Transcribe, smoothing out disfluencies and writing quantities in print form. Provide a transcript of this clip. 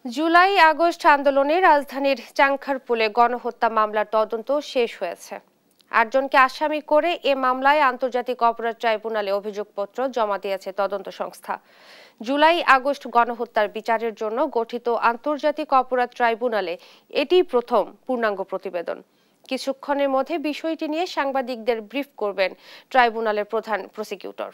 July August আন্দোলনে রাজধানীর চাংখারপুলে গণহত্যা মামলার তদন্ত শেষ হয়েছে। ৮ জনকে আসামি করে এ মামলায় আন্তর্জাতিক অপরাধ ট্রাইব্যুনালে অভিযোগপত্র জমা দিয়েছে তদন্ত সংস্থা। জুলাই আগস্ট গণহত্যার বিচারের জন্য গঠিত আন্তর্জাতিক অপরাধ ট্রাইব্যুনালে এটি প্রথম পূর্ণাঙ্গ প্রতিবেদন। কিছুক্ষণের মধ্যে বিষয়টি নিয়ে সাংবাদিকদের ব্রিফ করবেন ট্রাইব্যুনালের প্রধান প্রসিকিউটর।